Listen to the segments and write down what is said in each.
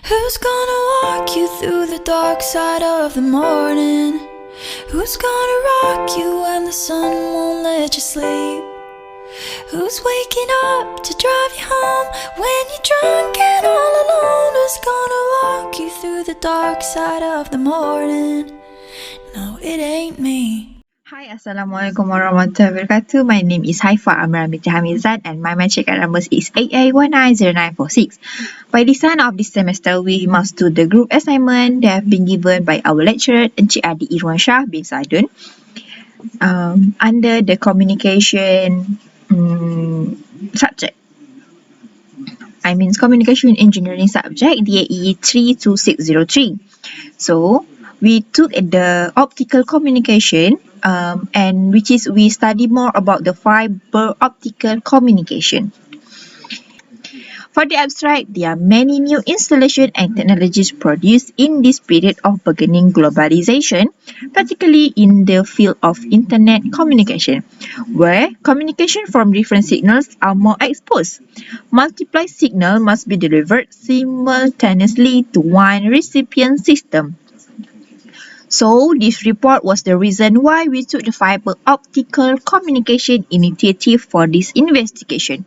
Who's gonna walk you through the dark side of the morning? Who's gonna rock you when the sun won't let you sleep? Who's waking up to drive you home when you're drunk and all alone? Who's gonna walk you through the dark side of the morning? No, it ain't me. Hi, Assalamualaikum warahmatullahi wabarakatuh. My name is Haifa Amran binti Hamizat and my magic card number is 88190946. By the end of this semester, we must do the group assignment that have been given by our lecturer, Encik Adi Irwan Shah bin Sadun, under the communication subject. Communication engineering subject, DAE 32603. So, we took the optical communication and we study more about the fiber optical communication. For the abstract, there are many new installations and technologies produced in this period of beginning globalization, particularly in the field of internet communication, where communication from different signals are more exposed. Multiple signals must be delivered simultaneously to one recipient system. So, this report was the reason why we took the fiber optical communication initiative for this investigation.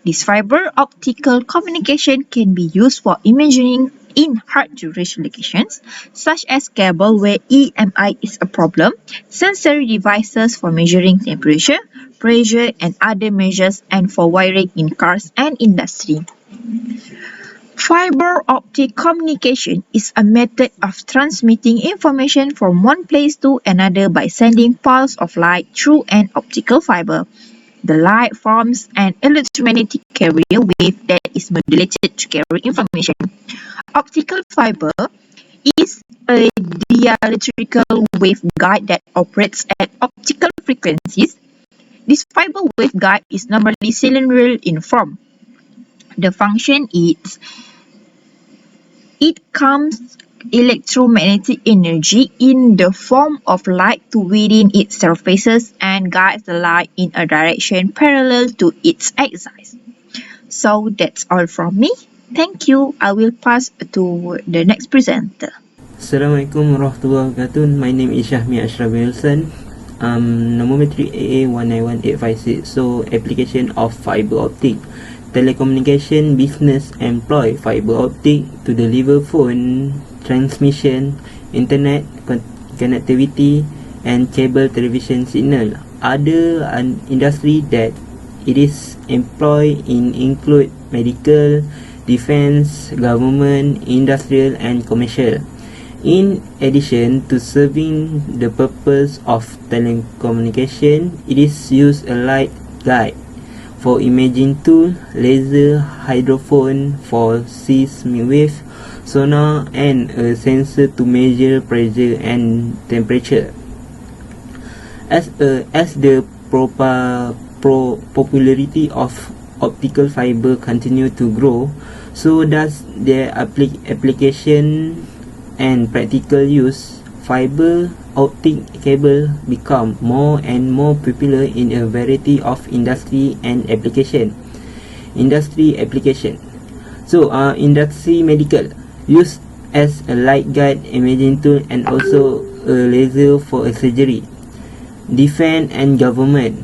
This fiber optical communication can be used for imaging in hard-to-reach locations, such as cable where EMI is a problem, sensory devices for measuring temperature, pressure, and other measures, and for wiring in cars and industry. Fiber optic communication is a method of transmitting information from one place to another by sending pulse of light through an optical fiber. The light forms an electromagnetic carrier wave that is modulated to carry information. Optical fiber is a dielectrical waveguide that operates at optical frequencies. This fiber waveguide is normally cylindrical in form. The function is it comes electromagnetic energy in the form of light to within its surfaces and guides the light in a direction parallel to its axis. So that's all from me. Thank you. I will pass to the next presenter. Assalamualaikum warahmatullahi wabarakatuh. My name is Syahmi Ashraf Wilson. Nombor metrik AA191856. So, application of fiber optic. Telecommunication business employ fiber optic to deliver phone transmission, internet connectivity, and cable television signal. Other industry that it is employed in include medical, defense, government, industrial, and commercial. In addition to serving the purpose of telecommunication, it is used a light guide for imaging tool, laser, hydrophone for seismic wave, sonar, and a sensor to measure pressure and temperature. As the popularity of optical fiber continue to grow, so does their application and practical use. Fiber optic cable become more and more popular in a variety of industry and application. Industry application. So, industry medical used as a light guide imaging tool and also a laser for a surgery. Defense and government.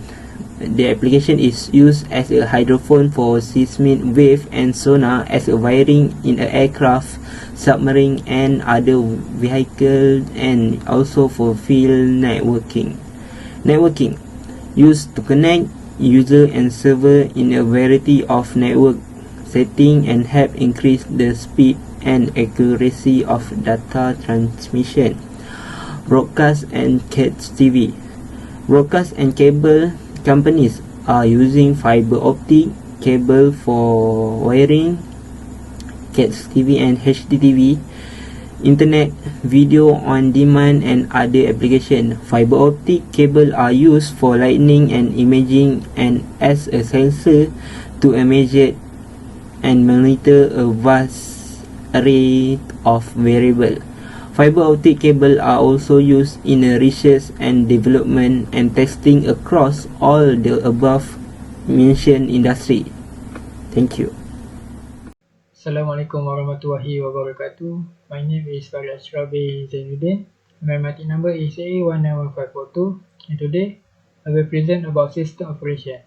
The application is used as a hydrophone for seismic wave and sonar as a wiring in an aircraft, submarine, and other vehicles, and also for field networking. Networking used to connect user and server in a variety of network settings and help increase the speed and accuracy of data transmission. Broadcast and cable TV. Broadcast and cable companies are using fiber optic cable for wiring, CATS TV and HDTV, internet, video on demand, and other applications. Fiber optic cable are used for lighting and imaging and as a sensor to measure and monitor a vast array of variables. Fiber optic cable are also used in research and development and testing across all the above mentioned industry. Thank you. Assalamualaikum warahmatullahi wabarakatuh. My name is Farid Ashrabi Zainuddin. My matic number is A191542, and today I will present about system operation.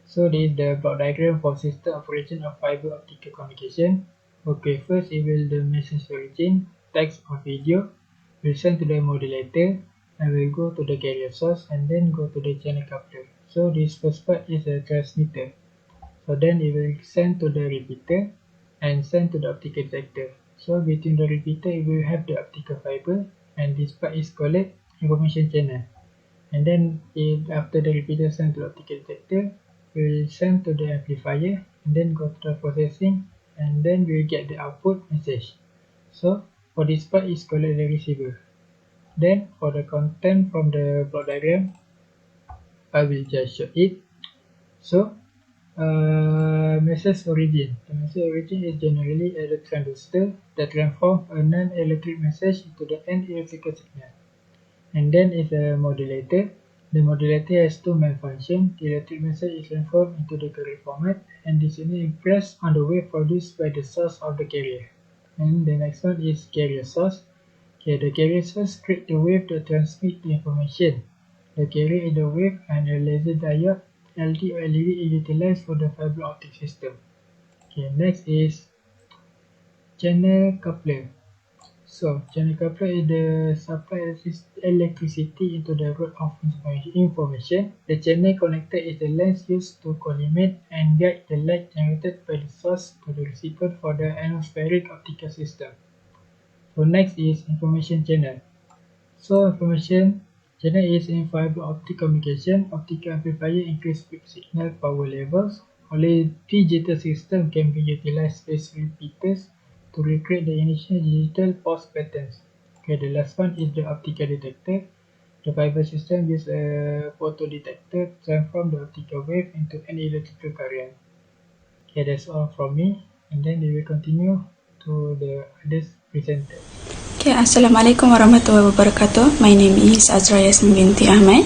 So this is the block diagram for system operation of fiber optical communication. Okay, first it will the message origin, text or video, will send to the modulator, and will go to the carrier source and then go to the channel coupler. So this first part is a transmitter. So then it will send to the repeater and send to the optical detector. So between the repeater it will have the optical fiber, and this part is called information channel. And then after the repeater send to the optical detector, we will send to the amplifier and then go to the processing, and then we will get the output message. So for this part is called the receiver. Then for the content from the block diagram, I will just show it. So message origin. The message origin is generally a transistor that transforms a non-electric message into the electrical signal. And then is a modulator. The modulator has two main functions. The electric message is transformed into the correct format, and this is impressed on the wave produced by the source of the carrier. And the next one is carrier source. Okay, the carrier source creates the wave that transmits the information. The carrier is the wave, and a laser diode, LD or LED is utilized for the fiber optic system. Okay, next is channel coupler. So, channel coupler is the supply electricity into the road of information. The channel connector is the lens used to collimate and guide the light generated by the source to the receiver for the atmospheric optical system. So, next is information channel. So, information channel is in fiber optic communication. Optical amplifier increase signal power levels. Only digital system can be utilized with repeaters to recreate the initial digital pulse patterns. Okay, the last one is the optical detector. The fiber system uses a photodetector to transform the optical wave into an electrical current. Okay, that's all from me, and then we will continue to the other presenter. Okay, Assalamualaikum warahmatullahi wabarakatuh. My name is Azra Yasmin binti Ahmad.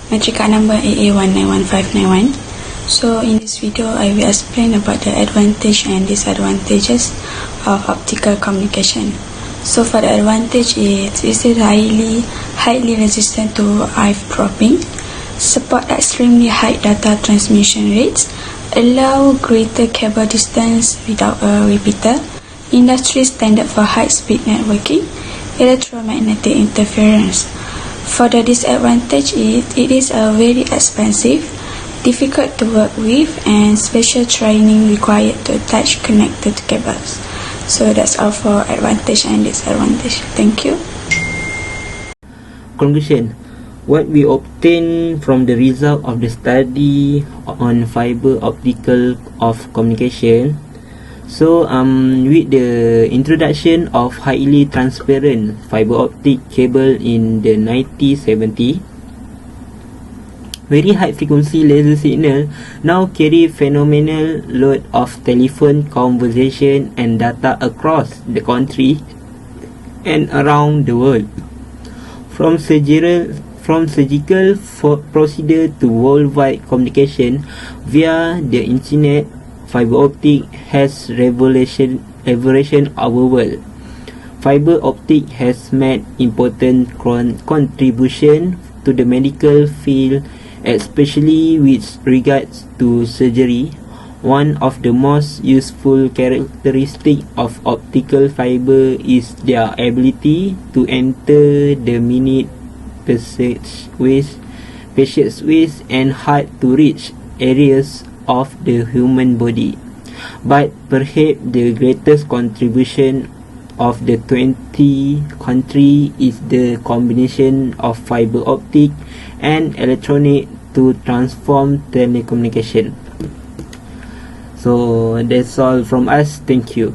Matric card number AA191591. So in this video, I will explain about the advantage and disadvantages of optical communication. So for the advantage, it is highly resistant to eavesdropping, support extremely high data transmission rates, allow greater cable distance without a repeater, industry standard for high-speed networking, electromagnetic interference. For the disadvantage, it is very expensive, difficult to work with, and special training required to attach connected cables. So that's all for advantage and disadvantage. Thank you. Conclusion. What we obtain from the result of the study on fiber optical of communication. So with the introduction of highly transparent fiber optic cable in the 1970, very high frequency laser signal now carry phenomenal load of telephone conversation and data across the country and around the world. From surgical procedure to worldwide communication via the internet, fiber optic has revolutionized our world. Fiber optic has made important contribution to the medical field, especially with regards to surgery. One of the most useful characteristics of optical fiber is their ability to enter the minute passageways and hard to reach areas of the human body. But perhaps the greatest contribution of the 20th century is the combination of fiber optic and electronic to transform telecommunication. So that's all from us. Thank you.